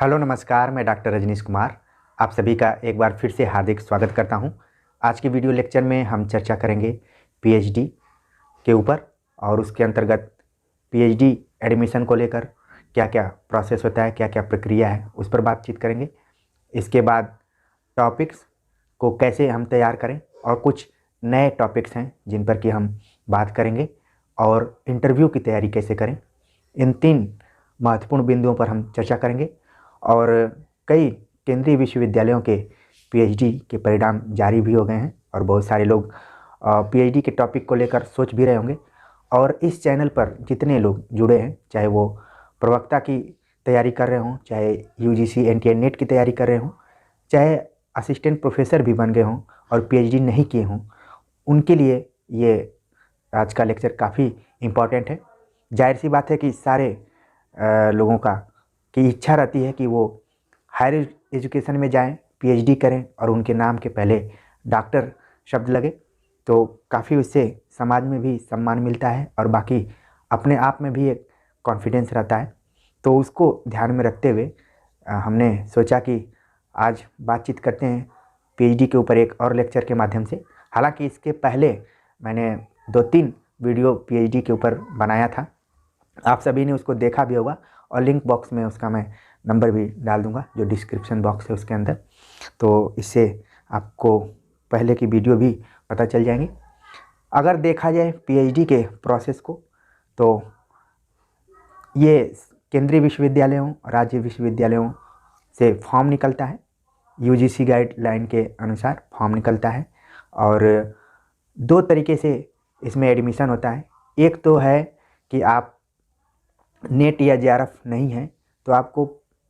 Hello नमस्कार, मैं doctor Rajneesh Kumar आप सभी का एक बार फिर से हार्दिक स्वागत करता हूं। आज की वीडियो लेक्चर में हम चर्चा करेंगे पीएचडी के ऊपर और उसके अंतर्गत पीएचडी एडमिशन को लेकर क्या क्या प्रोसेस होता है, क्या क्या प्रक्रिया है, उस पर बातचीत करेंगे। इसके बाद टॉपिक्स को कैसे हम तैयार करें और कुछ नए टॉपिक्स हैं जिन पर कि हम बात करेंगे और इंटरव्यू की तैयारी कैसे करें। इन 3 महत्वपूर्ण बिंदुओं पर हम चर्चा करेंगे और कई केंद्रीय विश्वविद्यालयों के पीएचडी के परिणाम जारी भी हो गए हैं और बहुत सारे लोग पीएचडी के टॉपिक को लेकर सोच भी रहे होंगे। और इस चैनल पर जितने लोग जुड़े हैं, चाहे वो प्रवक्ता की तैयारी कर रहे हों, चाहे यूजीसी एनटीए नेट की तैयारी कर रहे हों, चाहे असिस्टेंट प्रोफेसर भी बन गए हों और पीएचडी नहीं किए हों, उनके लिए ये आज का लेक्चर काफ़ी इम्पॉर्टेंट है। जाहिर सी बात है कि सारे लोगों की इच्छा रहती है कि वो हायर एजुकेशन में जाएं, पीएचडी करें और उनके नाम के पहले डॉक्टर शब्द लगे, तो काफ़ी उससे समाज में भी सम्मान मिलता है और बाकी अपने आप में भी एक कॉन्फिडेंस रहता है। तो उसको ध्यान में रखते हुए हमने सोचा कि आज बातचीत करते हैं पीएचडी के ऊपर एक और लेक्चर के माध्यम से। हालांकि इसके पहले मैंने 2-3 वीडियो पीएचडी के ऊपर बनाया था, आप सभी ने उसको देखा भी होगा और लिंक बॉक्स में उसका मैं नंबर भी डाल दूंगा, जो डिस्क्रिप्शन बॉक्स है उसके अंदर। तो इससे आपको पहले की वीडियो भी पता चल जाएंगी। अगर देखा जाए पीएचडी के प्रोसेस को, तो ये केंद्रीय विश्वविद्यालयों, राज्य विश्वविद्यालयों से फॉर्म निकलता है, यूजीसी गाइडलाइन के अनुसार फॉर्म निकलता है और 2 तरीके से इसमें एडमिशन होता है। एक तो है कि आप नेट या जेआरएफ नहीं है तो आपको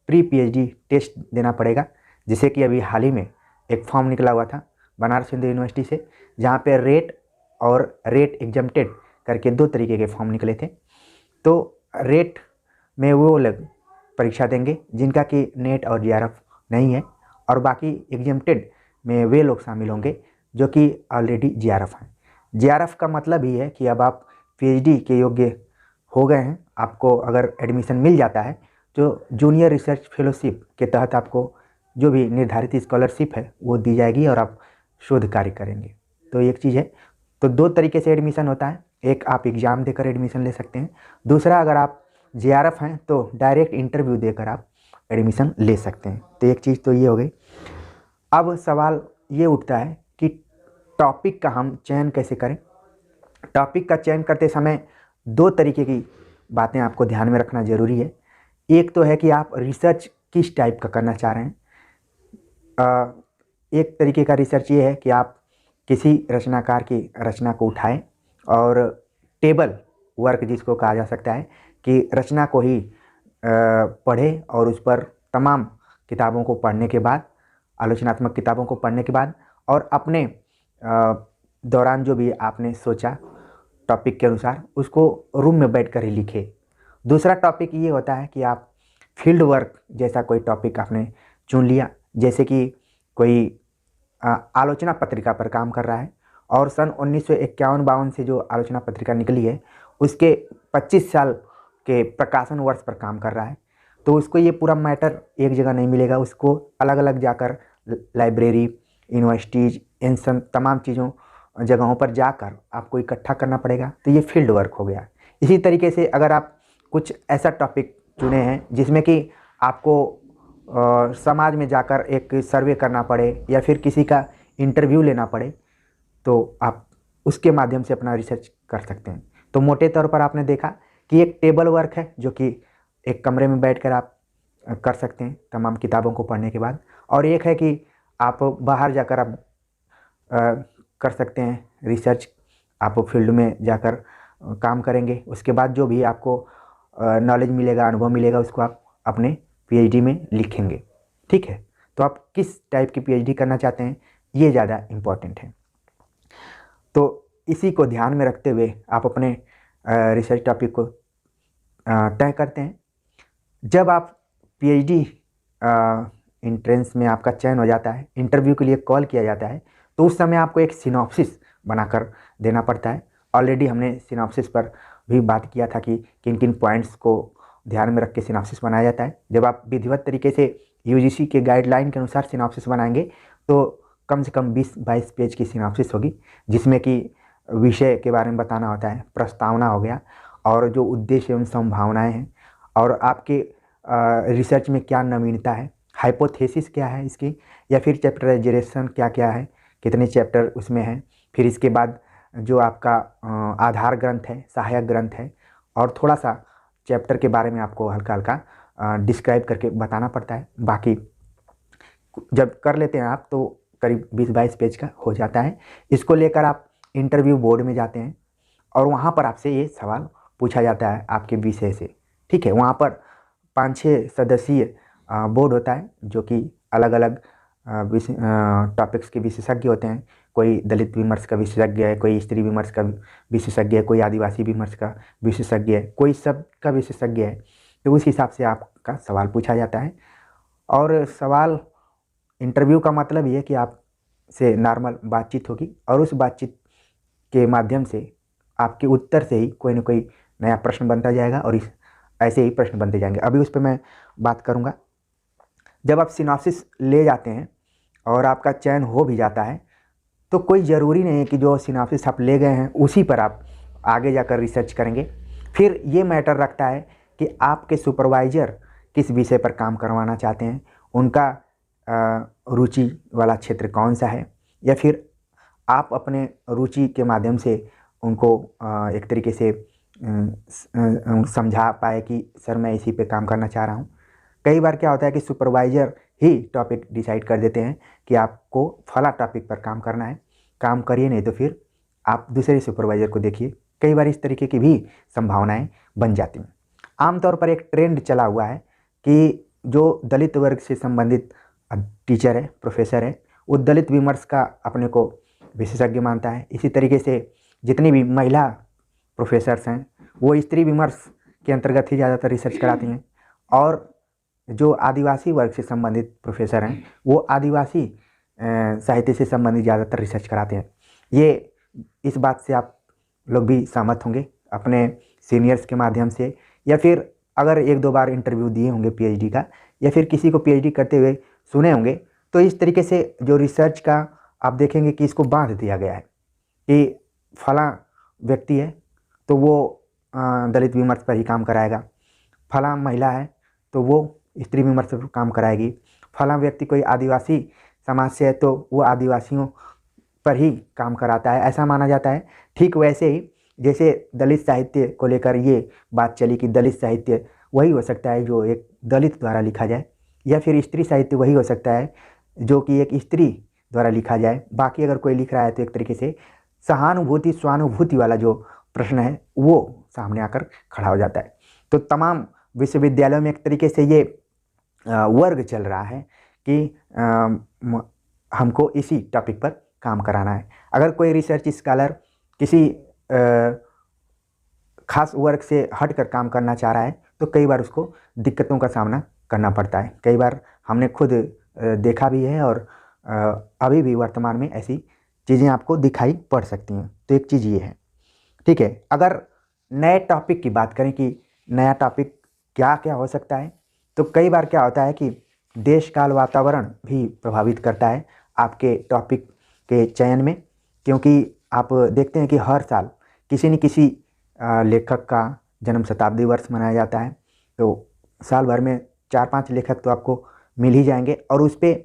प्री पीएचडी टेस्ट देना पड़ेगा, जिसे कि अभी हाल ही में एक फॉर्म निकला हुआ था बनारस हिंदू यूनिवर्सिटी से, जहाँ पे रेट और रेट एग्जम्प्टेड करके 2 तरीके के फॉर्म निकले थे। तो रेट में वो लोग परीक्षा देंगे जिनका कि नेट और जेआरएफ नहीं है, और बाकी एग्जम्प्टेड में वे लोग शामिल होंगे जो कि ऑलरेडी जेआरएफ हैं। जेआरएफ का मतलब ही है कि अब आप पीएचडी के योग्य हो गए हैं, आपको अगर एडमिशन मिल जाता है तो जूनियर रिसर्च फेलोशिप के तहत आपको जो भी निर्धारित स्कॉलरशिप है वो दी जाएगी और आप शोध कार्य करेंगे। तो एक चीज़ है। तो 2 तरीके से एडमिशन होता है, एक आप एग्ज़ाम देकर एडमिशन ले सकते हैं, दूसरा अगर आप जेआरएफ हैं तो डायरेक्ट इंटरव्यू देकर आप एडमिशन ले सकते हैं। तो एक चीज़ तो ये हो गई। अब सवाल ये उठता है कि टॉपिक का हम चयन कैसे करें। टॉपिक का चयन करते समय 2 तरीके की बातें आपको ध्यान में रखना ज़रूरी है। एक तो है कि आप रिसर्च किस टाइप का करना चाह रहे हैं। एक तरीके का रिसर्च ये है कि आप किसी रचनाकार की रचना को उठाएं और टेबल वर्क, जिसको कहा जा सकता है, कि रचना को ही पढ़ें और उस पर तमाम किताबों को पढ़ने के बाद, आलोचनात्मक किताबों को पढ़ने के बाद, और अपने दौरान जो भी आपने सोचा टॉपिक के अनुसार उसको रूम में बैठकर ही लिखे। दूसरा टॉपिक ये होता है कि आप फील्ड वर्क जैसा कोई टॉपिक आपने चुन लिया, जैसे कि कोई आलोचना पत्रिका पर काम कर रहा है और सन 1951-52 से जो आलोचना पत्रिका निकली है उसके 25 साल के प्रकाशन वर्ष पर काम कर रहा है, तो उसको ये पूरा मैटर एक जगह नहीं मिलेगा, उसको अलग अलग जाकर लाइब्रेरी, यूनिवर्सिटीज़, इन सब तमाम जगहों पर जाकर आपको इकट्ठा करना पड़ेगा। तो ये फील्ड वर्क हो गया। इसी तरीके से अगर आप कुछ ऐसा टॉपिक चुने हैं जिसमें कि आपको समाज में जाकर एक सर्वे करना पड़े या फिर किसी का इंटरव्यू लेना पड़े, तो आप उसके माध्यम से अपना रिसर्च कर सकते हैं। तो मोटे तौर पर आपने देखा कि एक टेबल वर्क है जो कि एक कमरे में बैठकर आप कर सकते हैं तमाम किताबों को पढ़ने के बाद, और एक है कि आप बाहर जाकर आप कर सकते हैं रिसर्च, आप फील्ड में जाकर काम करेंगे, उसके बाद जो भी आपको नॉलेज मिलेगा, अनुभव मिलेगा, उसको आप अपने पीएचडी में लिखेंगे। ठीक है, तो आप किस टाइप की पीएचडी करना चाहते हैं ये ज़्यादा इम्पॉर्टेंट है। तो इसी को ध्यान में रखते हुए आप अपने रिसर्च टॉपिक को तय करते हैं। जब आप पीएचडी एंट्रेंस में आपका चयन हो जाता है, इंटरव्यू के लिए कॉल किया जाता है, तो उस समय आपको एक सिनॉप्सिस बनाकर देना पड़ता है। ऑलरेडी हमने सिनॉप्सिस पर भी बात किया था कि किन किन पॉइंट्स को ध्यान में रख के सिनॉप्सिस बनाया जाता है। जब आप विधिवत तरीके से यूजीसी के गाइडलाइन के अनुसार सिनॉप्सिस बनाएंगे तो कम से कम 20-22 पेज की सिनॉप्सिस होगी, जिसमें कि विषय के बारे में बताना होता है, प्रस्तावना हो गया, और जो उद्देश्य एवं संभावनाएं हैं, और आपके रिसर्च में क्या नवीनता है, हाइपोथेसिस क्या है इसकी, या फिर चैप्टराइजेशन क्या क्या है, कितने चैप्टर उसमें हैं। फिर इसके बाद जो आपका आधार ग्रंथ है, सहायक ग्रंथ है, और थोड़ा सा चैप्टर के बारे में आपको हल्का हल्का डिस्क्राइब करके बताना पड़ता है। बाकी जब कर लेते हैं आप तो करीब 20-22 पेज का हो जाता है। इसको लेकर आप इंटरव्यू बोर्ड में जाते हैं और वहाँ पर आपसे ये सवाल पूछा जाता है आपके विषय से, ठीक है। वहाँ पर 5-6 सदस्यीय बोर्ड होता है जो कि अलग अलग टॉपिक्स के विशेषज्ञ होते हैं। कोई दलित विमर्श का विशेषज्ञ है, कोई स्त्री विमर्श का विशेषज्ञ है, कोई आदिवासी विमर्श का विशेषज्ञ है, कोई सब का विशेषज्ञ है। तो उस हिसाब से आपका सवाल पूछा जाता है। और सवाल इंटरव्यू का मतलब ये है कि आपसे नॉर्मल बातचीत होगी और उस बातचीत के माध्यम से आपके उत्तर से ही कोई ना कोई नया प्रश्न बनता जाएगा और ऐसे ही प्रश्न बनते जाएंगे। अभी उस पर मैं बात करूँगा। जब आप सिनॉप्सिस ले जाते हैं और आपका चयन हो भी जाता है तो कोई ज़रूरी नहीं है कि जो सिनॉप्सिस आप ले गए हैं उसी पर आप आगे जाकर रिसर्च करेंगे। फिर ये मैटर रखता है कि आपके सुपरवाइज़र किस विषय पर काम करवाना चाहते हैं, उनका रुचि वाला क्षेत्र कौन सा है, या फिर आप अपने रुचि के माध्यम से उनको एक तरीके से समझा पाए कि सर मैं इसी पे काम करना चाह रहा हूँ। कई बार क्या होता है कि सुपरवाइज़र ही टॉपिक डिसाइड कर देते हैं कि आपको फला टॉपिक पर काम करना है, काम करिए, नहीं तो फिर आप दूसरे सुपरवाइज़र को देखिए। कई बार इस तरीके की भी संभावनाएं बन जाती हैं। आमतौर पर एक ट्रेंड चला हुआ है कि जो दलित वर्ग से संबंधित टीचर है, प्रोफेसर है, वो दलित विमर्श का अपने को विशेषज्ञ मानता है। इसी तरीके से जितनी भी महिला प्रोफेसर्स हैं वो स्त्री विमर्श के अंतर्गत ही ज़्यादातर रिसर्च कराती हैं, और जो आदिवासी वर्ग से संबंधित प्रोफेसर हैं वो आदिवासी साहित्य से संबंधित ज़्यादातर रिसर्च कराते हैं। ये इस बात से आप लोग भी सहमत होंगे अपने सीनियर्स के माध्यम से, या फिर अगर 1-2 बार इंटरव्यू दिए होंगे पीएचडी का, या फिर किसी को पीएचडी करते हुए सुने होंगे। तो इस तरीके से जो रिसर्च का आप देखेंगे कि इसको बांध दिया गया है कि फला व्यक्ति है तो वो दलित विमर्श पर ही काम कराएगा, फला महिला है तो वो स्त्री विमर्श पर काम कराएगी, फला व्यक्ति कोई आदिवासी समाज से है तो वो आदिवासियों पर ही काम कराता है, ऐसा माना जाता है। ठीक वैसे ही जैसे दलित साहित्य को लेकर ये बात चली कि दलित साहित्य वही हो सकता है जो एक दलित द्वारा लिखा जाए, या फिर स्त्री साहित्य वही हो सकता है जो कि एक स्त्री द्वारा लिखा जाए। बाकी अगर कोई लिख रहा है तो एक तरीके से सहानुभूति स्वानुभूति वाला जो प्रश्न है वो सामने आकर खड़ा हो जाता है। तो तमाम विश्वविद्यालयों में एक तरीके से ये वर्ग चल रहा है कि हमको इसी टॉपिक पर काम कराना है। अगर कोई रिसर्च स्कॉलर किसी खास वर्ग से हटकर काम करना चाह रहा है तो कई बार उसको दिक्कतों का सामना करना पड़ता है। कई बार हमने खुद देखा भी है और अभी भी वर्तमान में ऐसी चीज़ें आपको दिखाई पड़ सकती हैं। तो एक चीज़ ये है, ठीक है। अगर नए टॉपिक की बात करें कि नया टॉपिक क्या क्या हो सकता है, तो कई बार क्या होता है कि देश काल वातावरण भी प्रभावित करता है आपके टॉपिक के चयन में, क्योंकि आप देखते हैं कि हर साल किसी न किसी लेखक का जन्म शताब्दी वर्ष मनाया जाता है। तो साल भर में 4-5 लेखक तो आपको मिल ही जाएंगे, और उस पर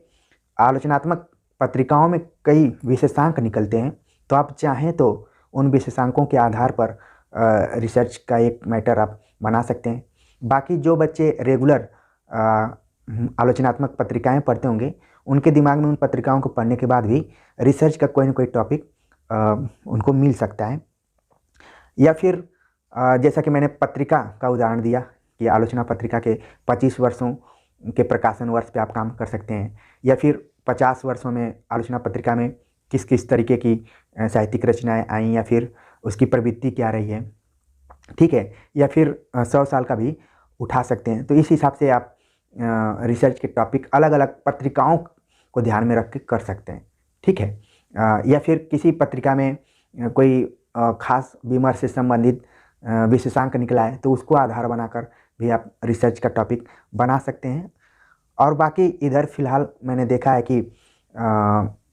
आलोचनात्मक पत्रिकाओं में कई विशेषांक निकलते हैं। तो आप चाहें तो उन विशेषांकों के आधार पर रिसर्च का एक मैटर आप बना सकते हैं। बाकी जो बच्चे रेगुलर आलोचनात्मक पत्रिकाएं पढ़ते होंगे उनके दिमाग में उन पत्रिकाओं को पढ़ने के बाद भी रिसर्च का कोई ना कोई टॉपिक उनको मिल सकता है। या फिर जैसा कि मैंने पत्रिका का उदाहरण दिया कि आलोचना पत्रिका के 25 वर्षों के प्रकाशन वर्ष पे आप काम कर सकते हैं, या फिर 50 वर्षों में आलोचना पत्रिका में किस किस तरीके की साहित्यिक रचनाएं आई, या फिर उसकी प्रवृत्ति क्या रही है, ठीक है। या फिर 100 साल का भी उठा सकते हैं। तो इस हिसाब से आप रिसर्च के टॉपिक अलग अलग पत्रिकाओं को ध्यान में रख के कर सकते हैं, ठीक है। या फिर किसी पत्रिका में कोई खास विमर्श से संबंधित विशेषांक निकला है तो उसको आधार बनाकर भी आप रिसर्च का टॉपिक बना सकते हैं। और बाकी इधर फ़िलहाल मैंने देखा है कि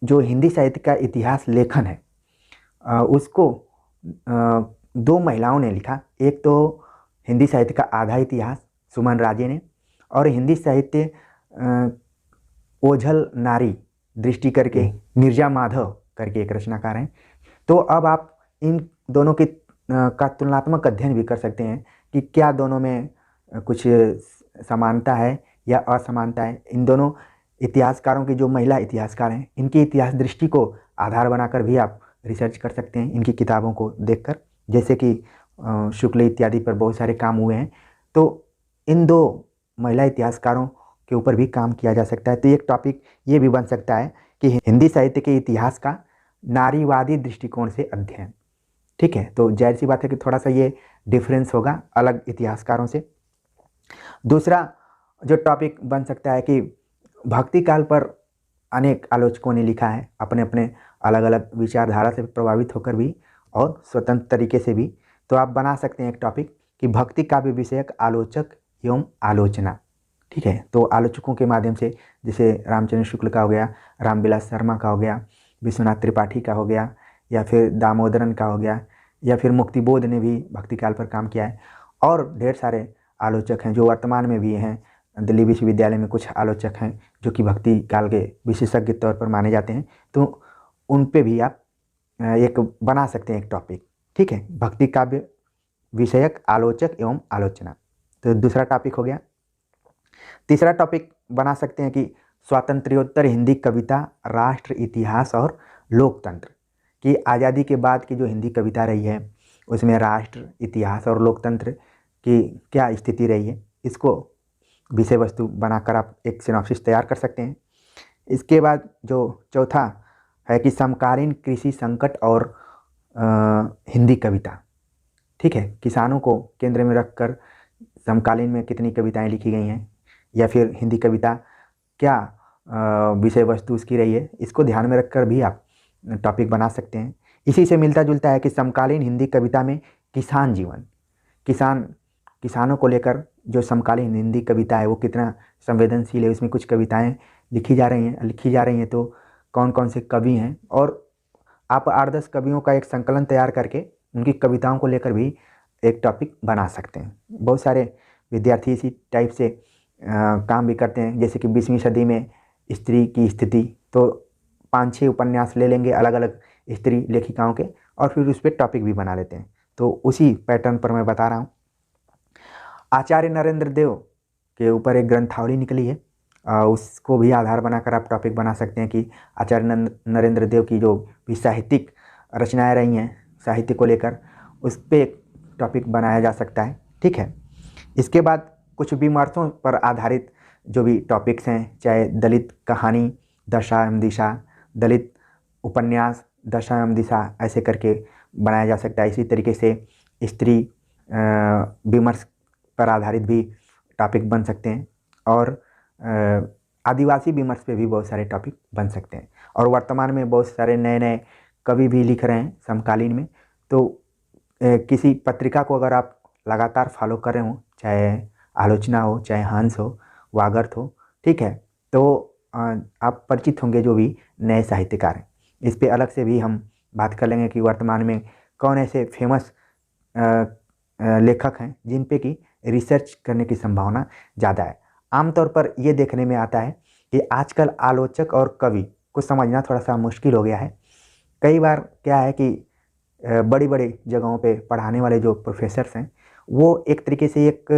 जो हिंदी साहित्य का इतिहास लेखन है उसको दो महिलाओं ने लिखा। एक तो हिंदी साहित्य का आधा इतिहास सुमन राजे ने, और हिंदी साहित्य ओझल नारी दृष्टि करके नीरजा माधव करके एक रचनाकार हैं। तो अब आप इन दोनों की का तुलनात्मक अध्ययन भी कर सकते हैं कि क्या दोनों में कुछ समानता है या असमानता है। इन दोनों इतिहासकारों की, जो महिला इतिहासकार हैं, इनकी इतिहास दृष्टि को आधार बनाकर भी आप रिसर्च कर सकते हैं इनकी किताबों को देखकर, जैसे कि शुक्ल इत्यादि पर बहुत सारे काम हुए हैं। तो इन दो महिला इतिहासकारों के ऊपर भी काम किया जा सकता है। तो एक टॉपिक ये भी बन सकता है कि हिंदी साहित्य के इतिहास का नारीवादी दृष्टिकोण से अध्ययन। ठीक है, तो जाहिर सी बात है कि थोड़ा सा ये डिफरेंस होगा अलग इतिहासकारों से। दूसरा जो टॉपिक बन सकता है कि भक्ति काल पर अनेक आलोचकों ने लिखा है, अपने अपने अलग अलग विचारधारा से प्रभावित होकर भी और स्वतंत्र तरीके से भी। तो आप बना सकते हैं एक टॉपिक कि भक्ति काव्य विषयक आलोचक एवं आलोचना। ठीक है, तो आलोचकों के माध्यम से, जैसे रामचंद्र शुक्ल का हो गया, रामविलास शर्मा का हो गया, विश्वनाथ त्रिपाठी का हो गया, या फिर दामोदरन का हो गया, या फिर मुक्तिबोध ने भी भक्ति काल पर काम किया है। और ढेर सारे आलोचक हैं जो वर्तमान में भी हैं। दिल्ली विश्वविद्यालय में कुछ आलोचक हैं जो कि भक्ति काल के विशेषज्ञ तौर पर माने जाते हैं। तो उन पे भी आप एक बना सकते हैं एक टॉपिक। ठीक है, भक्ति काव्य विषयक आलोचक एवं आलोचना। तो दूसरा टॉपिक हो गया। तीसरा टॉपिक बना सकते हैं कि स्वातंत्र्योत्तर हिंदी कविता, राष्ट्र इतिहास और लोकतंत्र, कि आज़ादी के बाद की जो हिंदी कविता रही है उसमें राष्ट्र, इतिहास और लोकतंत्र की क्या स्थिति रही है, इसको विषय वस्तु बनाकर आप एक सिनॉप्सिस तैयार कर सकते हैं। इसके बाद जो चौथा है कि समकालीन कृषि संकट और हिंदी कविता। ठीक है, किसानों को केंद्र में रखकर समकालीन में कितनी कविताएं लिखी गई हैं, या फिर हिंदी कविता क्या विषय वस्तु उसकी रही है, इसको ध्यान में रखकर भी आप टॉपिक बना सकते हैं। इसी से मिलता जुलता है कि समकालीन हिंदी कविता में किसान जीवन, किसानों को लेकर जो समकालीन हिंदी कविता है वो कितना संवेदनशील है। उसमें कुछ कविताएं लिखी जा रही हैं तो कौन कौन से कवि हैं, और आप 8-10 कवियों का एक संकलन तैयार करके उनकी कविताओं को लेकर भी एक टॉपिक बना सकते हैं। बहुत सारे विद्यार्थी इसी टाइप से काम भी करते हैं, जैसे कि 20वीं सदी में स्त्री की स्थिति, तो 5-6 उपन्यास ले लेंगे अलग अलग स्त्री लेखिकाओं के और फिर उस पर टॉपिक भी बना लेते हैं। तो उसी पैटर्न पर मैं बता रहा हूँ। आचार्य नरेंद्र देव के ऊपर एक ग्रंथावली निकली है, उसको भी आधार बनाकर आप टॉपिक बना सकते हैं कि आचार्य नरेंद्र देव की जो भी साहित्यिक रचनाएं रही हैं साहित्य को लेकर, उस पर एक टॉपिक बनाया जा सकता है। ठीक है, इसके बाद कुछ विमर्शों पर आधारित जो भी टॉपिक्स हैं, चाहे दलित कहानी दशा एवं दिशा, दलित उपन्यास दशा एवं दिशा, ऐसे करके बनाया जा सकता है। इसी तरीके से स्त्री विमर्श पर आधारित भी टॉपिक बन सकते हैं, और आदिवासी विमर्श पे भी बहुत सारे टॉपिक बन सकते हैं। और वर्तमान में बहुत सारे नए नए कवि भी लिख रहे हैं समकालीन में। तो किसी पत्रिका को अगर आप लगातार फॉलो कर रहे हो, चाहे आलोचना हो, चाहे हंस हो, वागर्थ हो, ठीक है, तो आप परिचित होंगे जो भी नए साहित्यकार हैं। इस पे अलग से भी हम बात कर लेंगे कि वर्तमान में कौन ऐसे फेमस लेखक हैं जिन पे की रिसर्च करने की संभावना ज़्यादा है। आमतौर पर ये देखने में आता है कि आजकल आलोचक और कवि को समझना थोड़ा सा मुश्किल हो गया है। कई बार क्या है कि बड़ी बड़ी जगहों पे पढ़ाने वाले जो प्रोफेसर्स हैं वो एक तरीके से एक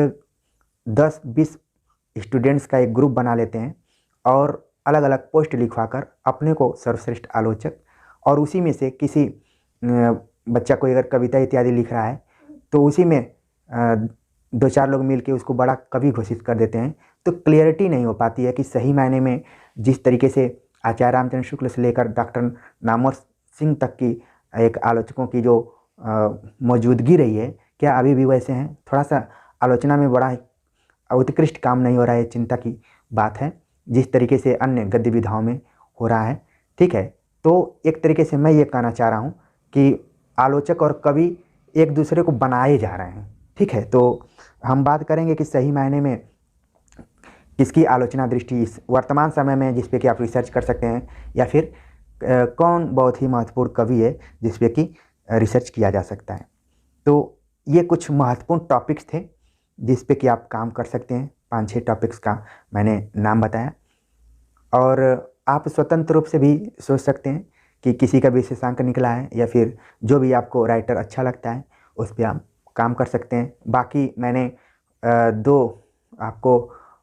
10-20 स्टूडेंट्स का एक ग्रुप बना लेते हैं और अलग अलग पोस्ट लिखवाकर अपने को सर्वश्रेष्ठ आलोचक, और उसी में से किसी बच्चा कोई अगर कविता इत्यादि लिख रहा है तो उसी में 2-4 लोग मिलके उसको बड़ा कवि घोषित कर देते हैं। तो क्लियरिटी नहीं हो पाती है कि सही मायने में जिस तरीके से आचार्य रामचंद्र शुक्ल से लेकर डॉक्टर नामवर सिंह तक की एक आलोचकों की जो मौजूदगी रही है, क्या अभी भी वैसे हैं। थोड़ा सा आलोचना में बड़ा उत्कृष्ट काम नहीं हो रहा है, चिंता की बात है, जिस तरीके से अन्य गद्य विधाओं में हो रहा है। ठीक है, तो एक तरीके से मैं ये कहना चाह रहा हूँ कि आलोचक और कवि एक दूसरे को बनाए जा रहे हैं। ठीक है, तो हम बात करेंगे कि सही मायने में किसकी आलोचना दृष्टि इस वर्तमान समय में जिस पे कि आप रिसर्च कर सकते हैं, या फिर कौन बहुत ही महत्वपूर्ण कवि है जिस पे कि रिसर्च किया जा सकता है। तो ये कुछ महत्वपूर्ण टॉपिक्स थे जिस पे कि आप काम कर सकते हैं। 5-6 टॉपिक्स का मैंने नाम बताया, और आप स्वतंत्र रूप से भी सोच सकते हैं कि किसी का विशेषांक निकला है या फिर जो भी आपको राइटर अच्छा लगता है उस पर आप काम कर सकते हैं। बाकी मैंने 2 आपको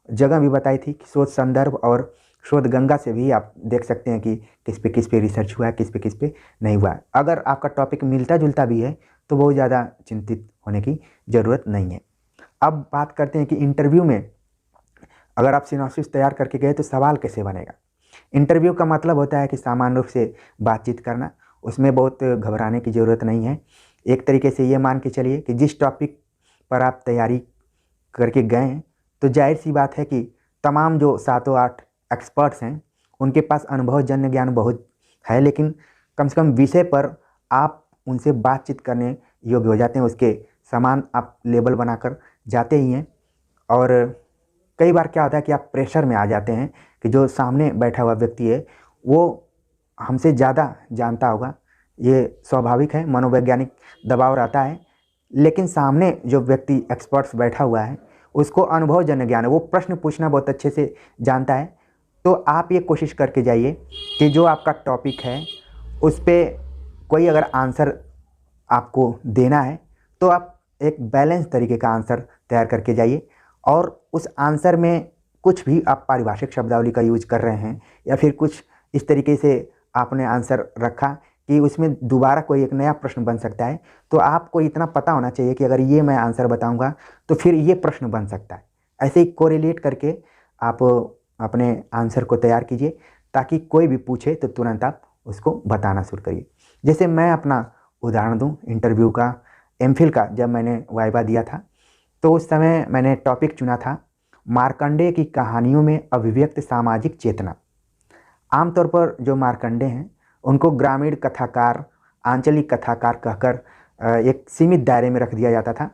जगह भी बताई थी कि शोध संदर्भ और शोध गंगा से भी आप देख सकते हैं कि किस पे रिसर्च हुआ है, किस पे नहीं हुआ है। अगर आपका टॉपिक मिलता जुलता भी है तो बहुत ज़्यादा चिंतित होने की ज़रूरत नहीं है। अब बात करते हैं कि इंटरव्यू में अगर आप सिनॉप्सिस तैयार करके गए तो सवाल कैसे बनेगा। इंटरव्यू का मतलब होता है कि सामान्य रूप से बातचीत करना, उसमें बहुत घबराने की ज़रूरत नहीं है। एक तरीके से ये मान के चलिए कि जिस टॉपिक पर आप तैयारी करके गए हैं तो जाहिर सी बात है कि तमाम जो 7-8 एक्सपर्ट्स हैं उनके पास अनुभवजन्य ज्ञान बहुत है, लेकिन कम से कम विषय पर आप उनसे बातचीत करने योग्य हो जाते हैं, उसके समान आप लेवल बनाकर जाते ही हैं। और कई बार क्या होता है कि आप प्रेशर में आ जाते हैं कि जो सामने बैठा हुआ व्यक्ति है वो हमसे ज़्यादा जानता होगा, ये स्वाभाविक है, मनोवैज्ञानिक दबाव रहता है। लेकिन सामने जो व्यक्ति एक्सपर्ट्स बैठा हुआ है उसको अनुभवजन्य ज्ञान है, वो प्रश्न पूछना बहुत अच्छे से जानता है। तो आप ये कोशिश करके जाइए कि जो आपका टॉपिक है उस पर कोई अगर आंसर आपको देना है तो आप एक बैलेंस तरीके का आंसर तैयार करके जाइए, और उस आंसर में कुछ भी आप पारिभाषिक शब्दावली का यूज कर रहे हैं या फिर कुछ इस तरीके से आपने आंसर रखा कि उसमें दोबारा कोई एक नया प्रश्न बन सकता है, तो आपको इतना पता होना चाहिए कि अगर ये मैं आंसर बताऊंगा तो फिर ये प्रश्न बन सकता है। ऐसे ही कोरिलेट करके आप अपने आंसर को तैयार कीजिए ताकि कोई भी पूछे तो तुरंत आप उसको बताना शुरू करिए। जैसे मैं अपना उदाहरण दूं इंटरव्यू का, एमफिल का, जब मैंने वाइवा दिया था तो उस समय मैंने टॉपिक चुना था मार्कंडेय की कहानियों में अभिव्यक्त सामाजिक चेतना। आमतौर पर जो मार्कंडेय हैं उनको ग्रामीण कथाकार, आंचलिक कथाकार कहकर एक सीमित दायरे में रख दिया जाता था।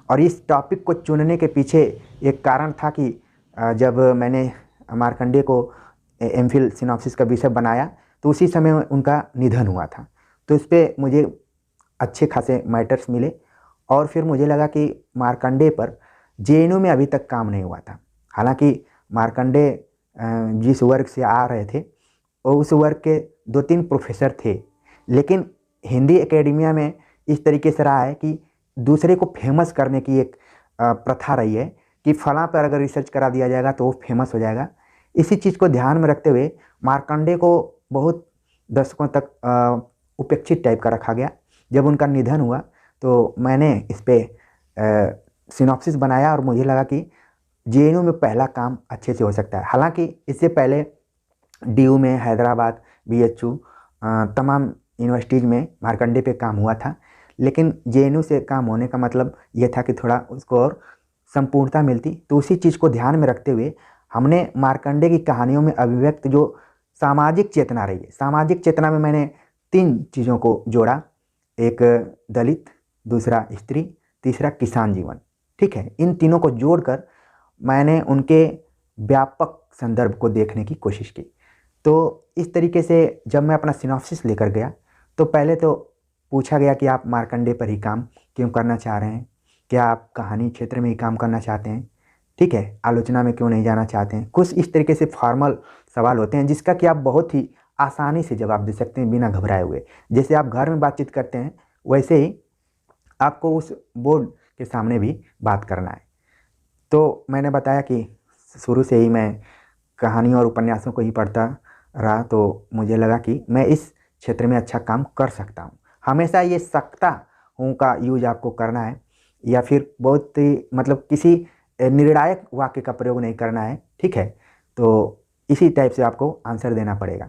और इस टॉपिक को चुनने के पीछे एक कारण था कि जब मैंने मार्कंडेय को एमफिल सिनॉप्सिस का विषय बनाया तो उसी समय उनका निधन हुआ था। तो इस पर मुझे अच्छे खासे मैटर्स मिले, और फिर मुझे लगा कि मार्कंडेय पर जेएनयू में अभी तक काम नहीं हुआ था। हालांकि मार्कंडेय जिस वर्ग से आ रहे थे और उस वर्ग के 2-3 प्रोफेसर थे, लेकिन हिंदी एकेडमिया में इस तरीके से रहा है कि दूसरे को फेमस करने की एक प्रथा रही है कि फलां पर अगर रिसर्च करा दिया जाएगा तो वो फेमस हो जाएगा। इसी चीज़ को ध्यान में रखते हुए मार्कंडेय को बहुत दशकों तक उपेक्षित टाइप का रखा गया। जब उनका निधन हुआ तो मैंने इस पर सिनॉप्सिस बनाया और मुझे लगा कि जेएनयू में पहला काम अच्छे से हो सकता है। हालांकि इससे पहले डीयू में, हैदराबाद, बीएचयू, तमाम यूनिवर्सिटीज़ में मार्कंडेय पे काम हुआ था, लेकिन जेएनयू से काम होने का मतलब ये था कि थोड़ा उसको और संपूर्णता मिलती। तो उसी चीज़ को ध्यान में रखते हुए हमने मार्कंडेय की कहानियों में अभिव्यक्त जो सामाजिक चेतना रही है, सामाजिक चेतना में मैंने 3 चीज़ों को जोड़ा, एक दलित, दूसरा स्त्री, तीसरा किसान जीवन। ठीक है, इन तीनों को जोड़कर मैंने उनके व्यापक संदर्भ को देखने की कोशिश की। तो इस तरीके से जब मैं अपना सिनॉप्सिस लेकर गया तो पहले तो पूछा गया कि आप मार्कंडेय पर ही काम क्यों करना चाह रहे हैं, क्या आप कहानी क्षेत्र में ही काम करना चाहते हैं, ठीक है, आलोचना में क्यों नहीं जाना चाहते हैं। कुछ इस तरीके से फॉर्मल सवाल होते हैं जिसका कि आप बहुत ही आसानी से जवाब दे सकते हैं बिना घबराए हुए। जैसे आप घर में बातचीत करते हैं वैसे ही आपको उस बोर्ड के सामने भी बात करना है। तो मैंने बताया कि शुरू से ही मैं कहानी और उपन्यासों को ही पढ़ता रहा, तो मुझे लगा कि मैं इस क्षेत्र में अच्छा काम कर सकता हूँ। हमेशा ये सकता हूँ का यूज आपको करना है, या फिर बहुत ही मतलब किसी निर्णायक वाक्य का प्रयोग नहीं करना है, ठीक है। तो इसी टाइप से आपको आंसर देना पड़ेगा।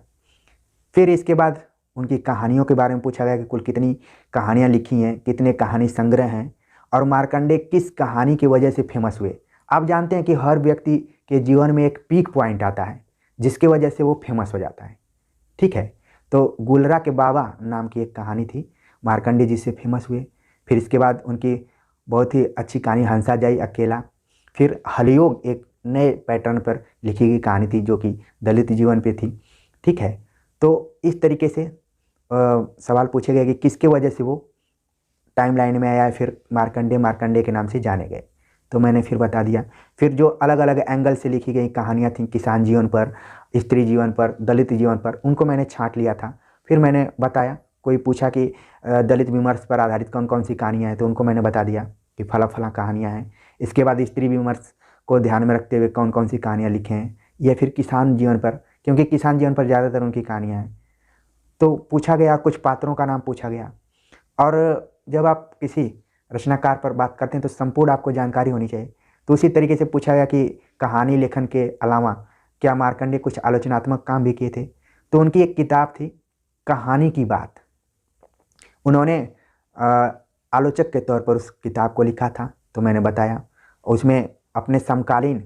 फिर इसके बाद उनकी कहानियों के बारे में पूछा गया कि कुल कितनी कहानियाँ लिखी हैं, कितने कहानी संग्रह हैं, और मार्कंडेय किस कहानी की वजह से फेमस हुए। आप जानते हैं कि हर व्यक्ति के जीवन में एक पीक पॉइंट आता है जिसके वजह से वो फेमस हो जाता है, ठीक है। तो गुलरा के बाबा नाम की एक कहानी थी, मार्कंडेय जी से फेमस हुए। फिर इसके बाद उनकी बहुत ही अच्छी कहानी, हंसा जाई अकेला। फिर हलयोग एक नए पैटर्न पर लिखी गई कहानी थी जो कि दलित जीवन पे थी। ठीक है, तो इस तरीके से सवाल पूछे गए कि किसके वजह से वो टाइमलाइन में आया, फिर मार्कंडे मार्कंडे के नाम से जाने गए। तो मैंने फिर बता दिया। फिर जो अलग अलग एंगल से लिखी गई कहानियाँ थीं, किसान जीवन पर, स्त्री जीवन पर, दलित जीवन पर, उनको मैंने छांट लिया था। फिर मैंने बताया, कोई पूछा कि दलित विमर्श पर आधारित कौन कौन सी कहानियाँ हैं, तो उनको मैंने बता दिया कि फला फला कहानियाँ हैं। इसके बाद स्त्री विमर्श को ध्यान में रखते हुए कौन कौन सी कहानियाँ लिखे हैं, या फिर किसान जीवन पर, क्योंकि किसान जीवन पर ज़्यादातर उनकी कहानियाँ हैं। तो पूछा गया, कुछ पात्रों का नाम पूछा गया। और जब आप किसी रचनाकार पर बात करते हैं तो संपूर्ण आपको जानकारी होनी चाहिए। तो उसी तरीके से पूछा गया कि कहानी लेखन के अलावा क्या मार्कंडे कुछ आलोचनात्मक काम भी किए थे। तो उनकी एक किताब थी, कहानी की बात। उन्होंने आलोचक के तौर पर उस किताब को लिखा था। तो मैंने बताया, उसमें अपने समकालीन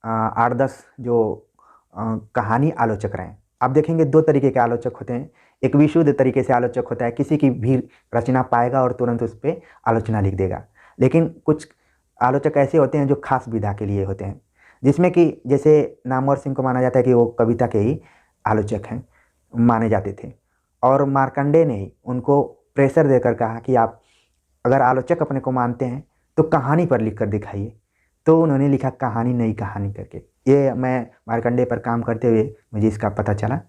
8-10 जो कहानी आलोचक रहे हैं। आप देखेंगे दो तरीके के आलोचक होते हैं। एक विशुद्ध तरीके से आलोचक होता है, किसी की भी रचना पाएगा और तुरंत उस पर आलोचना लिख देगा। लेकिन कुछ आलोचक ऐसे होते हैं जो खास विधा के लिए होते हैं, जिसमें कि जैसे नामवर सिंह को माना जाता है कि वो कविता के ही आलोचक हैं, माने जाते थे। और मार्कंडे ने ही उनको प्रेशर देकर कहा कि आप अगर आलोचक अपने को मानते हैं तो कहानी पर लिख कर दिखाइए। तो उन्होंने लिखा कहानी नई कहानी करके। ये मैं मार्कंडे पर काम करते हुए मुझे इसका पता चला।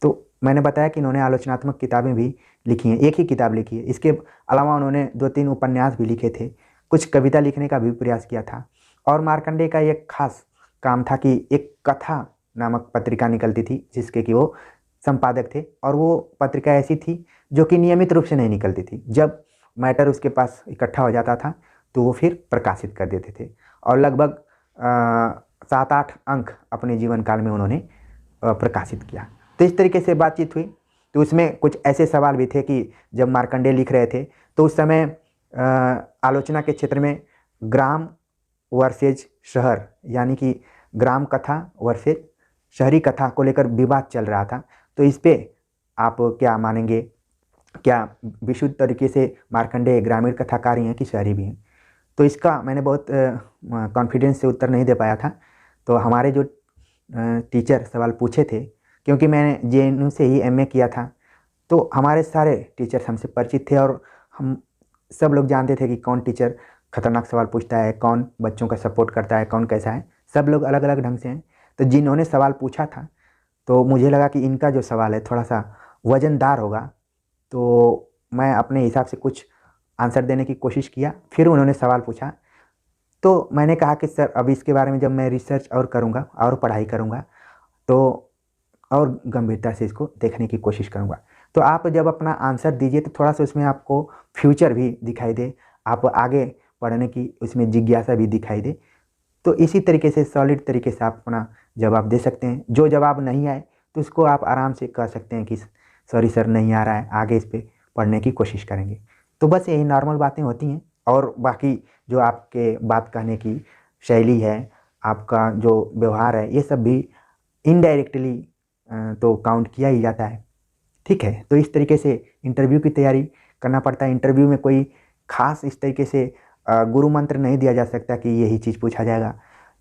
तो मैंने बताया कि इन्होंने आलोचनात्मक किताबें भी लिखी हैं, एक ही किताब लिखी है। इसके अलावा उन्होंने 2-3 उपन्यास भी लिखे थे, कुछ कविता लिखने का भी प्रयास किया था। और मार्कंडे का एक खास काम था कि एक कथा नामक पत्रिका निकलती थी जिसके कि वो संपादक थे। और वो पत्रिका ऐसी थी जो कि नियमित रूप से नहीं निकलती थी। जब मैटर उसके पास इकट्ठा हो जाता था तो वो फिर प्रकाशित कर देते थे। और लगभग 7-8 अंक अपने जीवन काल में उन्होंने प्रकाशित किया। तो इस तरीके से बातचीत हुई। तो उसमें कुछ ऐसे सवाल भी थे कि जब मार्कंडे लिख रहे थे तो उस समय आलोचना के क्षेत्र में ग्राम वर्सेज शहर, यानी कि ग्राम कथा वर्सेज शहरी कथा को लेकर विवाद चल रहा था। तो इस पे आप क्या मानेंगे, क्या विशुद्ध तरीके से मार्कंडे ग्रामीण कथाकार ही हैं कि शहरी भी हैं? तो इसका मैंने बहुत कॉन्फिडेंस से उत्तर नहीं दे पाया था। तो हमारे जो टीचर सवाल पूछे थे, क्योंकि मैंने JNU से ही MA किया था, तो हमारे सारे टीचर्स हमसे परिचित थे और हम सब लोग जानते थे कि कौन टीचर खतरनाक सवाल पूछता है, कौन बच्चों का सपोर्ट करता है, कौन कैसा है। सब लोग अलग अलग ढंग से हैं। तो जिन्होंने सवाल पूछा था तो मुझे लगा कि इनका जो सवाल है थोड़ा सा वज़नदार होगा, तो मैं अपने हिसाब से कुछ आंसर देने की कोशिश किया। फिर उन्होंने सवाल पूछा तो मैंने कहा कि सर अभी इसके बारे में जब मैं रिसर्च और करूँगा और पढ़ाई करूँगा तो और गंभीरता से इसको देखने की कोशिश करूँगा। तो आप जब अपना आंसर दीजिए तो थोड़ा सा उसमें आपको फ्यूचर भी दिखाई दे, आप आगे पढ़ने की उसमें जिज्ञासा भी दिखाई दे। तो इसी तरीके से सॉलिड तरीके से आप अपना जवाब दे सकते हैं। जो जवाब नहीं आए तो उसको आप आराम से कह सकते हैं कि सॉरी सर नहीं आ रहा है, आगे इस पर पढ़ने की कोशिश करेंगे। तो बस यही नॉर्मल बातें होती हैं। और बाकी जो आपके बात कहने की शैली है, आपका जो व्यवहार है, ये सब भी इनडायरेक्टली तो काउंट किया ही जाता है। ठीक है, तो इस तरीके से इंटरव्यू की तैयारी करना पड़ता है। इंटरव्यू में कोई खास इस तरीके से गुरु मंत्र नहीं दिया जा सकता कि यही चीज़ पूछा जाएगा।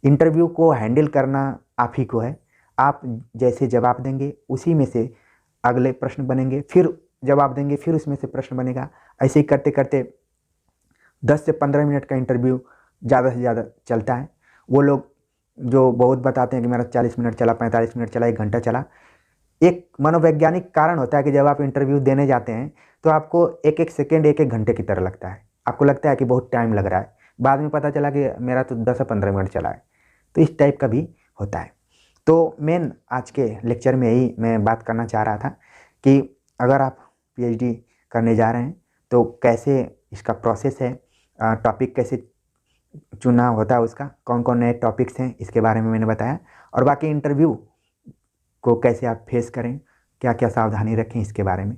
इंटरव्यू को हैंडल करना आप ही को है। आप जैसे जवाब देंगे उसी में से अगले प्रश्न बनेंगे, फिर जवाब देंगे, फिर उसमें से प्रश्न बनेगा। ऐसे ही करते करते 10 से 15 मिनट का इंटरव्यू ज़्यादा से ज़्यादा चलता है। वो लोग जो बहुत बताते हैं कि मेरा 40 मिनट चला, 45 मिनट चला, 1 घंटा चला, एक मनोवैज्ञानिक कारण होता है कि जब आप इंटरव्यू देने जाते हैं तो आपको एक एक सेकेंड एक एक घंटे की तरह लगता है। आपको लगता है कि बहुत टाइम लग रहा है, बाद में पता चला कि मेरा तो 10 से 15 मिनट चला है। तो इस टाइप का भी होता है। तो मेन आज के लेक्चर में यही मैं बात करना चाह रहा था कि अगर आप PhD करने जा रहे हैं तो कैसे इसका प्रोसेस है, टॉपिक कैसे चुना होता है, उसका कौन कौन नए टॉपिक्स हैं, इसके बारे में मैंने बताया। और बाकी इंटरव्यू को कैसे आप फेस करें, क्या क्या सावधानी रखें, इसके बारे में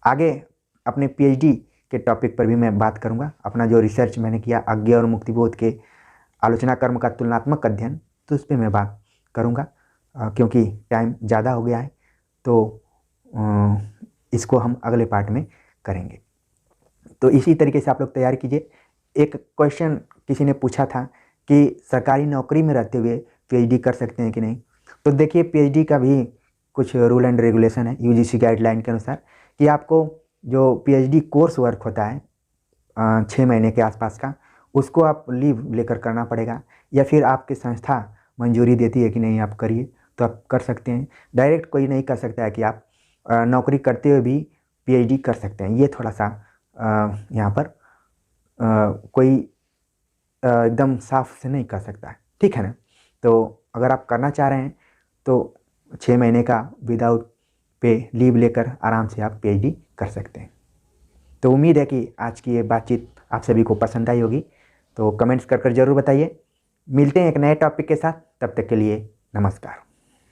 आगे अपने PhD के टॉपिक पर भी मैं बात करूंगा। अपना जो रिसर्च मैंने किया आज्ञा और मुक्तिबोध के आलोचना कर्म का तुलनात्मक अध्ययन, तो उस पर मैं बात करूंगा। क्योंकि टाइम ज़्यादा हो गया है तो इसको हम अगले पार्ट में करेंगे। तो इसी तरीके से आप लोग तैयार कीजिए। एक क्वेश्चन किसी ने पूछा था कि सरकारी नौकरी में रहते हुए पीएचडी कर सकते हैं कि नहीं। तो देखिए पीएचडी का भी कुछ रूल एंड रेगुलेशन है यूजीसी गाइडलाइन के अनुसार कि आपको जो पीएचडी कोर्स वर्क होता है 6 महीने के आसपास का, उसको आप लीव लेकर करना पड़ेगा, या फिर आपकी संस्था मंजूरी देती है कि नहीं आप करिए तो आप कर सकते हैं। डायरेक्ट कोई नहीं कर सकता है कि आप नौकरी करते हुए भी पीएचडी कर सकते हैं। ये थोड़ा सा यहाँ पर कोई एकदम साफ से नहीं कर सकता है, ठीक है ना। तो अगर आप करना चाह रहे हैं तो 6 महीने का विदाउट पे लीव लेकर आराम से आप पीएचडी कर सकते हैं। तो उम्मीद है कि आज की ये बातचीत आप सभी को पसंद आई होगी, तो कमेंट्स कर ज़रूर बताइए। मिलते हैं एक नए टॉपिक के साथ, तब तक के लिए नमस्कार।